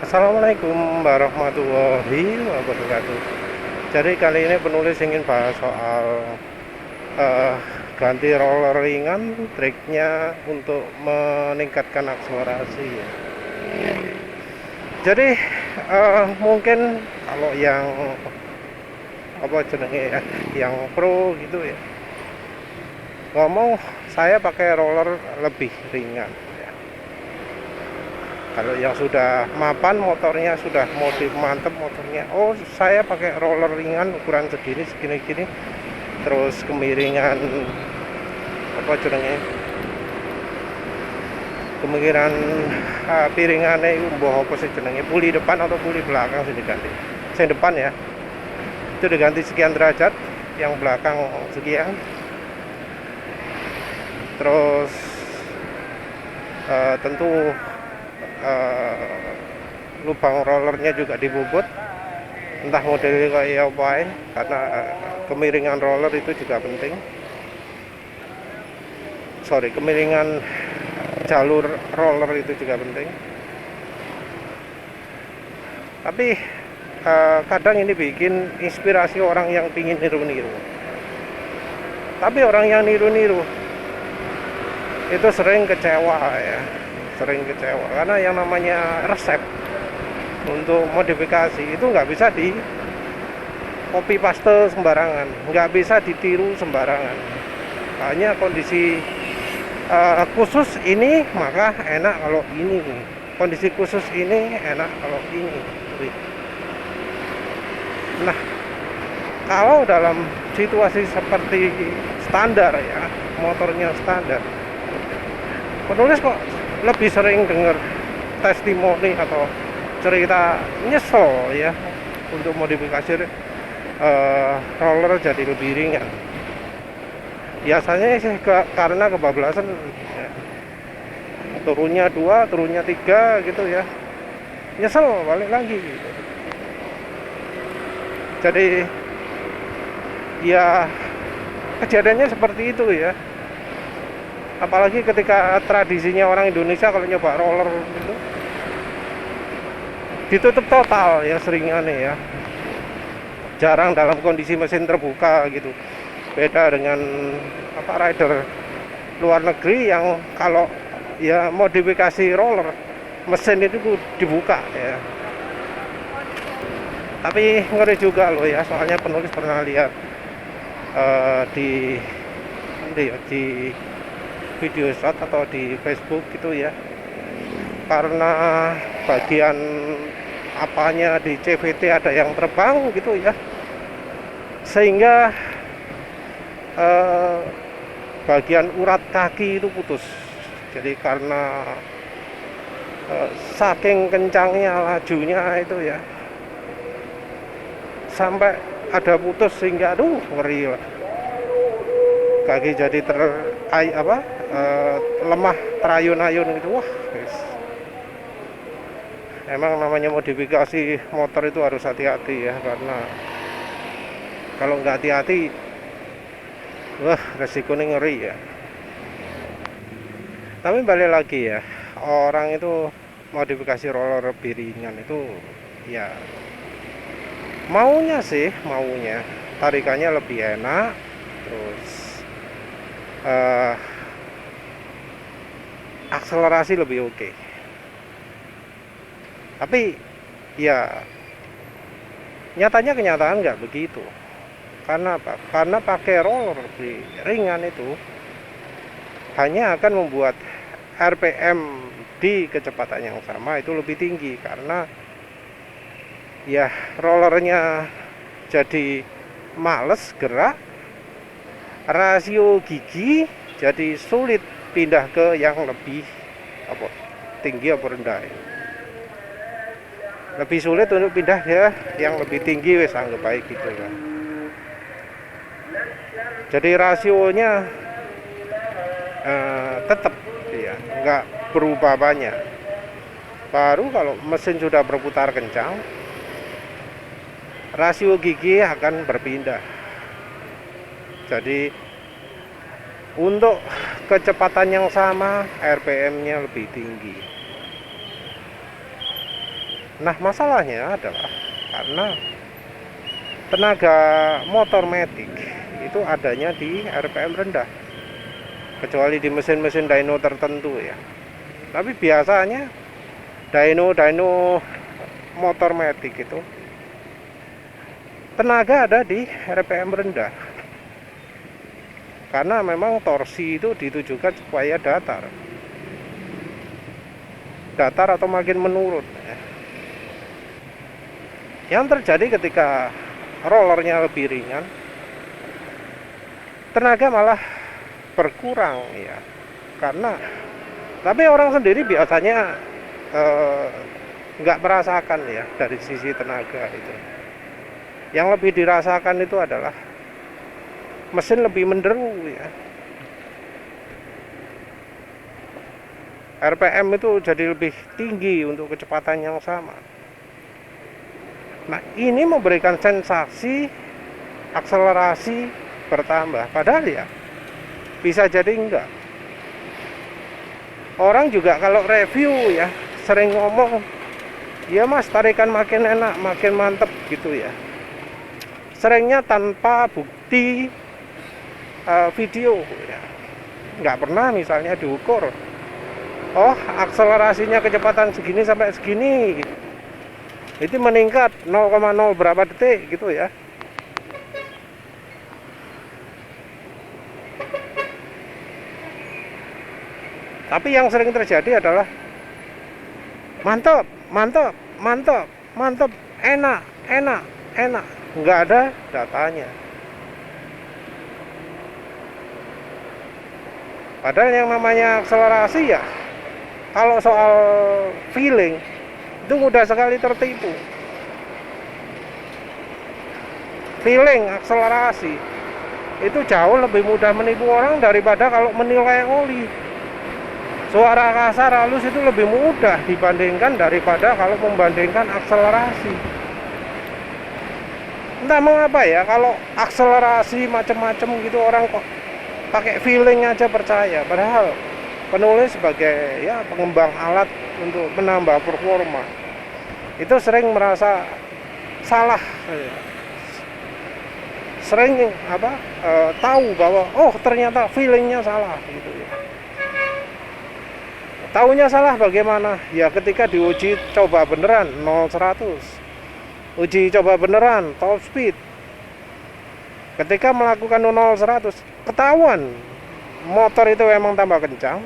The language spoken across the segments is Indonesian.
Assalamualaikum warahmatullahi wabarakatuh. Jadi kali ini penulis ingin bahas soal eh, ganti roller ringan, triknya untuk meningkatkan akselerasi. Jadi mungkin kalau yang apa jenenge ya, yang pro gitu ya, ngomong saya pakai roller lebih ringan. Kalau yang sudah mapan motornya, sudah modif mantep motornya, oh saya pakai roller ringan ukuran segini segini gini, terus kemiringan apa jenenge, kemiringan piringannya itu mbah apa sih jenenge, puli depan atau puli belakang sih diganti. Yang depan ya itu diganti sekian derajat, yang belakang sekian, terus tentu lubang rollernya juga dibobot, entah modelnya kayak apa ya, karena kemiringan roller itu juga penting. Kemiringan jalur roller itu juga penting. Tapi kadang ini bikin inspirasi orang yang pingin niru-niru. Tapi orang yang niru-niru itu sering kecewa ya, sering kecewa karena yang namanya resep untuk modifikasi itu nggak bisa di copy paste sembarangan, nggak bisa ditiru sembarangan. Hanya kondisi khusus ini maka enak kalau ini, kondisi khusus ini enak kalau ini. Nah, kalau dalam situasi seperti standar ya, motornya standar, penulis kok lebih sering dengar testimoni atau cerita nyesel ya untuk modifikasi roller jadi lebih ringan. Biasanya sih karena kebablasan ya. Turunnya 2, turunnya 3 gitu ya, nyesel balik lagi gitu. Jadi ya kejadiannya seperti itu ya, apalagi ketika tradisinya orang Indonesia kalau nyoba roller gitu ditutup total ya, seringannya ya, jarang dalam kondisi mesin terbuka gitu. Beda dengan rider luar negeri yang kalau ya modifikasi roller mesin itu dibuka ya. Tapi ngeri juga loh ya, soalnya penulis pernah lihat di video shot atau di Facebook gitu ya, karena bagian apanya di CVT ada yang terbang gitu ya, sehingga bagian urat kaki itu putus. Jadi karena saking kencangnya lajunya itu ya, sampai ada putus, sehingga aduh ngeri lah. Kaki jadi lemah, terayun-ayun gitu. Wah, guys. Emang namanya modifikasi motor itu harus hati-hati ya, karena kalau nggak hati-hati, wah resikonya ngeri ya. Tapi balik lagi ya, orang itu modifikasi roller lebih ringan itu ya maunya sih, maunya tarikannya lebih enak, terus akselerasi lebih oke. Tapi ya nyatanya kenyataan nggak begitu. Karena apa? Karena pakai roller lebih ringan itu hanya akan membuat RPM di kecepatan yang sama itu lebih tinggi, karena ya rollernya jadi males gerak, rasio gigi jadi sulit pindah ke yang lebih tinggi atau rendah. Lebih sulit untuk pindah ya yang lebih tinggi, wes anggap baik gitu ya. Jadi rasionya tetap ya, nggak berubah banyak. Baru kalau mesin sudah berputar kencang, rasio gigi akan berpindah. Jadi untuk kecepatan yang sama, RPM-nya lebih tinggi. Nah, masalahnya adalah karena tenaga motor matic itu adanya di RPM rendah, kecuali di mesin-mesin dyno tertentu ya. Tapi biasanya dyno motor matic itu tenaga ada di RPM rendah, karena memang torsi itu ditujukan supaya datar atau makin menurun. Yang terjadi ketika rollernya lebih ringan, tenaga malah berkurang ya. Karena tapi orang sendiri biasanya nggak merasakan ya dari sisi tenaga itu. Yang lebih dirasakan itu adalah mesin lebih menderu ya. RPM itu jadi lebih tinggi untuk kecepatan yang sama. Nah, ini memberikan sensasi akselerasi bertambah, padahal ya bisa jadi enggak. Orang juga kalau review ya sering ngomong, ya mas tarikan makin enak, makin mantep gitu ya. Seringnya tanpa bukti video ya. Nggak pernah misalnya diukur, oh akselerasinya kecepatan segini sampai segini gitu. Itu meningkat 0,0 berapa detik gitu ya. Tapi yang sering terjadi adalah mantap, enak, nggak ada datanya. Padahal yang namanya akselerasi ya, kalau soal feeling itu mudah sekali tertipu. Feeling akselerasi itu jauh lebih mudah menipu orang daripada kalau menilai oli. Suara kasar halus itu lebih mudah dibandingkan daripada kalau membandingkan akselerasi. Entah mengapa ya, kalau akselerasi macam-macam gitu orang kok pakai feeling aja percaya. Padahal penulis sebagai ya pengembang alat untuk menambah performa itu sering merasa salah, sering tahu bahwa oh ternyata feelingnya salah gitu ya. Taunya salah bagaimana? Ya ketika diuji coba beneran 0-100, uji coba beneran top speed, ketika melakukan 0-100 ketahuan motor itu memang tambah kencang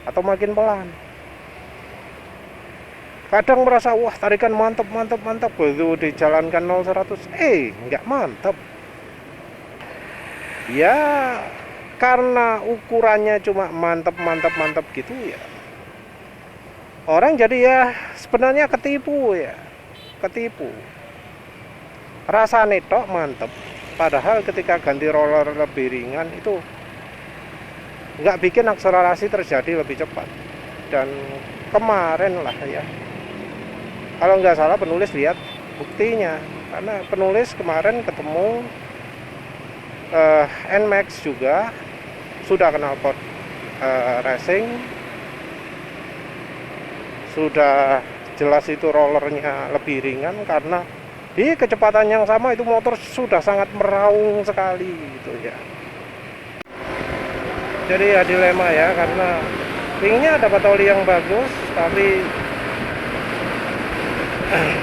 atau makin pelan. Kadang merasa wah tarikan mantap, begitu dijalankan 0-100 nggak mantap ya, karena ukurannya cuma mantap gitu ya, orang jadi ya sebenarnya ketipu, rasa netok mantap, padahal ketika ganti roller lebih ringan itu nggak bikin akselerasi terjadi lebih cepat. Dan kemarin lah ya, kalau nggak salah penulis lihat buktinya, karena penulis kemarin ketemu NMAX juga sudah knalpot racing, sudah jelas itu rollernya lebih ringan, karena di kecepatan yang sama itu motor sudah sangat meraung sekali gitu ya. Jadi ya dilema ya, karena ringnya dapat oli yang bagus tapi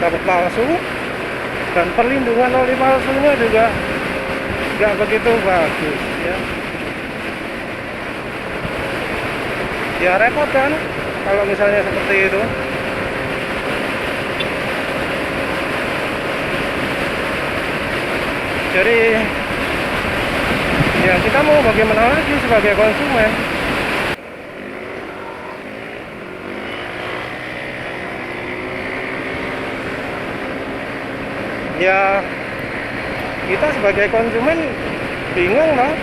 dapat palsu, dan perlindungan oli palsunya juga nggak begitu bagus ya. Ya repot kan kalau misalnya seperti itu. Jadi ya kita mau bagaimana lagi sebagai konsumen. Ya kita sebagai konsumen bingung lah.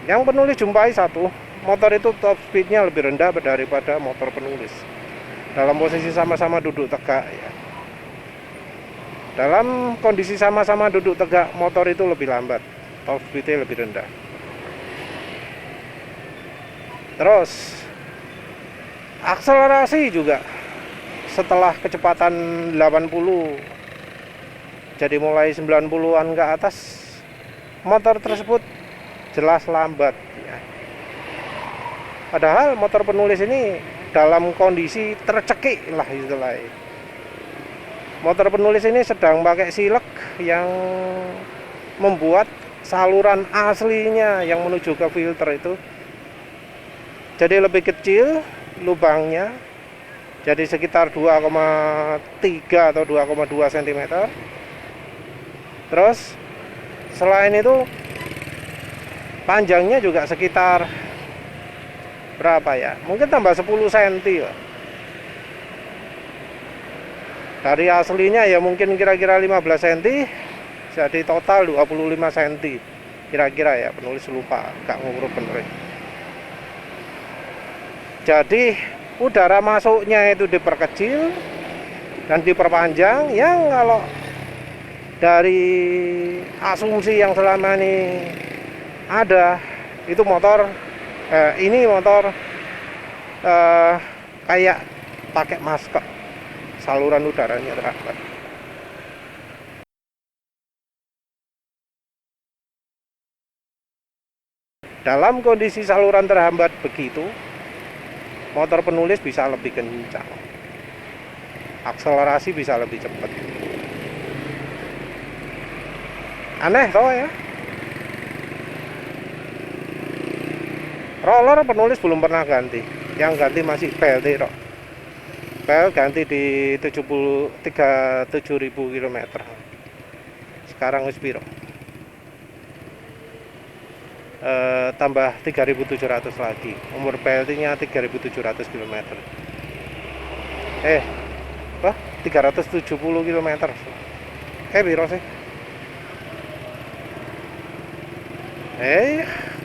Yang penulis jumpai satu, motor itu top speednya lebih rendah daripada motor penulis dalam posisi sama-sama duduk tegak ya. Dalam kondisi sama-sama duduk tegak, motor itu lebih lambat, top speednya lebih rendah. Terus Akselerasi juga setelah kecepatan 80, jadi mulai 90-an ke atas, motor tersebut jelas lambat ya. Padahal motor penulis ini dalam kondisi tercekik lah istilahnya. Motor penulis ini sedang pakai silek yang membuat saluran aslinya yang menuju ke filter itu jadi lebih kecil lubangnya, jadi sekitar 2,3 atau 2,2 cm. Terus selain itu panjangnya juga sekitar berapa ya, mungkin tambah 10 cm ya. Dari aslinya ya mungkin kira-kira 15 cm, jadi total 25 cm kira-kira ya, penulis lupa, gak ngurut penulis. Jadi udara masuknya itu diperkecil dan diperpanjang. Yang kalau dari asumsi yang selama ini ada, itu motor ini motor kayak pakai masker, saluran udaranya terhambat. Dalam kondisi saluran terhambat begitu, motor penulis bisa lebih kencang, akselerasi bisa lebih cepat. Aneh toh ya. Roller penulis belum pernah ganti, yang ganti masih PLT toh. PL ganti di 37.000 km. Sekarang wis piro? Tambah 3.700 lagi, umur PLT-nya 3.700 km. 370 km. Piro sih?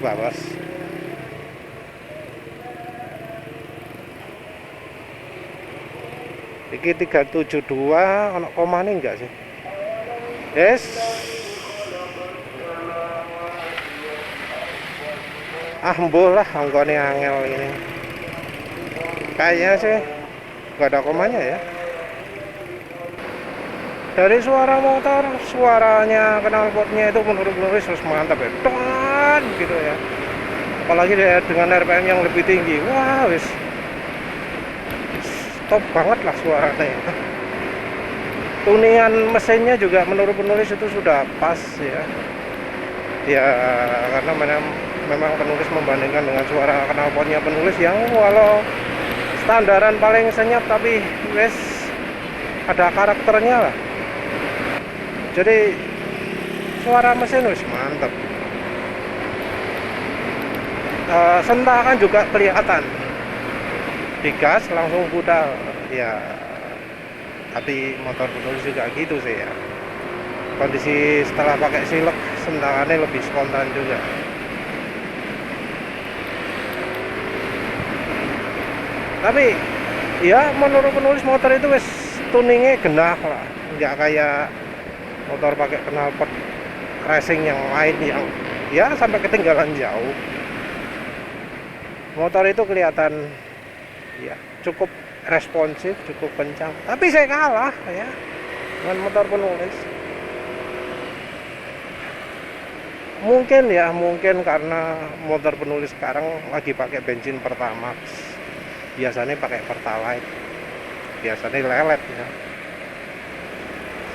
Babas. Iki 372 ono komane enggak sih? Yes. Mbuh lah angkone angel ini. Kayaknya sih enggak ada komanya ya. Dari suara motor, suaranya knalpotnya itu menurut penulis harus mantap ya. Don gitu ya. Apalagi dengan RPM yang lebih tinggi. Wah, wis top banget lah suaranya. Tuningan mesinnya juga menurut penulis itu sudah pas ya. Ya karena memang penulis membandingkan dengan suara knalpotnya penulis yang walau standaran paling senyap, tapi wes ada karakternya lah. Jadi suara mesin wes mantap. Sentakan juga kelihatan, digas langsung budal ya. Tapi motor penulis juga gitu sih ya, kondisi setelah pakai silek sentakannya lebih spontan juga. Tapi ya menurut penulis motor itu wes tuningnya genah lah, nggak kayak motor pakai knalpot racing yang lain yang ya sampai ketinggalan jauh. Motor itu kelihatan ya cukup responsif, cukup kencang. Tapi saya kalah ya dengan motor penulis. Mungkin karena motor penulis sekarang lagi pakai bensin Pertamax. Biasanya pakai Pertalite, biasanya lelet ya.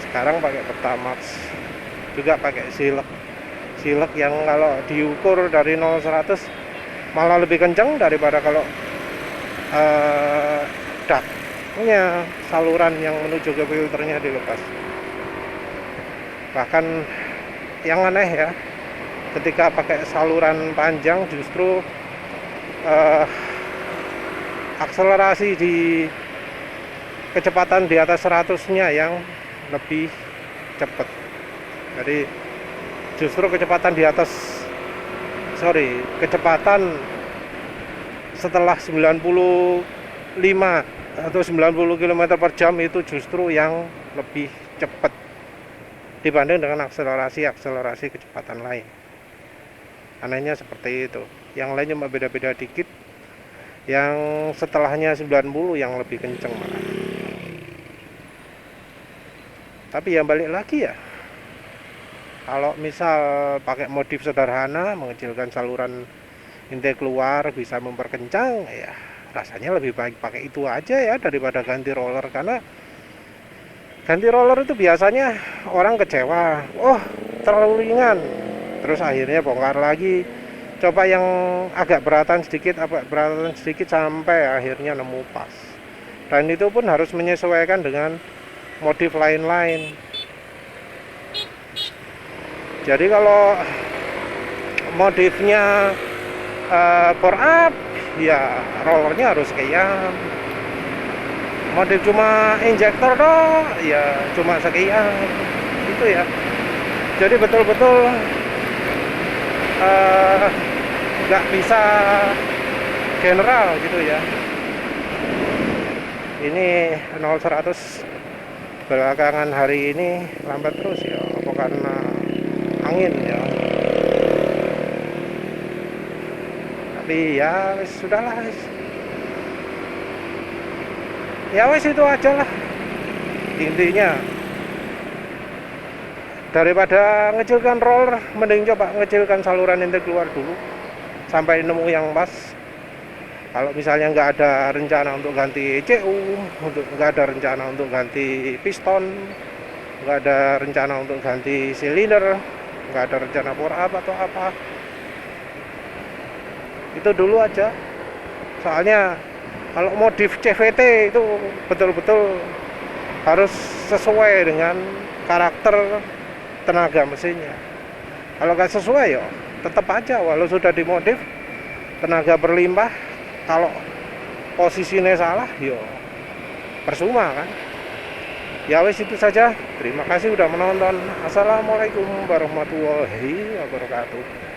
Sekarang pakai Pertamax, juga pakai silek yang kalau diukur dari 0-100 malah lebih kencang daripada kalau daknya, saluran yang menuju ke filternya dilepas. Bahkan yang aneh ya, ketika pakai saluran panjang justru akselerasi di kecepatan di atas 100-nya yang lebih cepat. Jadi justru kecepatan kecepatan setelah 95 atau 90 km per jam itu justru yang lebih cepat dibanding dengan akselerasi kecepatan lain. Anehnya seperti itu. Yang lain cuma beda-beda dikit. yang setelahnya 90 yang lebih kenceng malah. Tapi yang balik lagi ya, kalau misal pakai modif sederhana, mengecilkan saluran intai keluar, bisa memperkencang, ya rasanya lebih baik pakai itu aja ya daripada ganti roller. Karena ganti roller itu biasanya orang kecewa, oh terlalu ringan, terus akhirnya bongkar lagi, coba yang agak beratan sedikit sampai akhirnya nemu pas. Dan itu pun harus menyesuaikan dengan modif lain-lain. Jadi kalau modifnya bore up, ya rollernya harus sekian. Modif cuma injektor dong, ya cuma sekian. Itu ya. Jadi betul-betul nggak bisa general gitu ya. Ini 0-100 belakangan hari ini lambat terus ya, apa karena angin ya. Tapi ya wis sudahlah wis. Ya wis itu aja lah intinya. Daripada ngecilkan roller, mending coba ngecilkan saluran intai keluar dulu sampai nemu yang pas. Kalau misalnya nggak ada rencana untuk ganti ECU, nggak ada rencana untuk ganti piston, nggak ada rencana untuk ganti silinder, nggak ada rencana bore up atau apa, itu dulu aja. Soalnya kalau modif CVT itu betul-betul harus sesuai dengan karakter tenaga mesinnya. Kalau nggak sesuai ya tetap aja walau sudah dimodif tenaga berlimpah, kalau posisinya salah yo percuma kan. Ya wis itu saja. Terima kasih udah menonton. Assalamualaikum warahmatullahi wabarakatuh.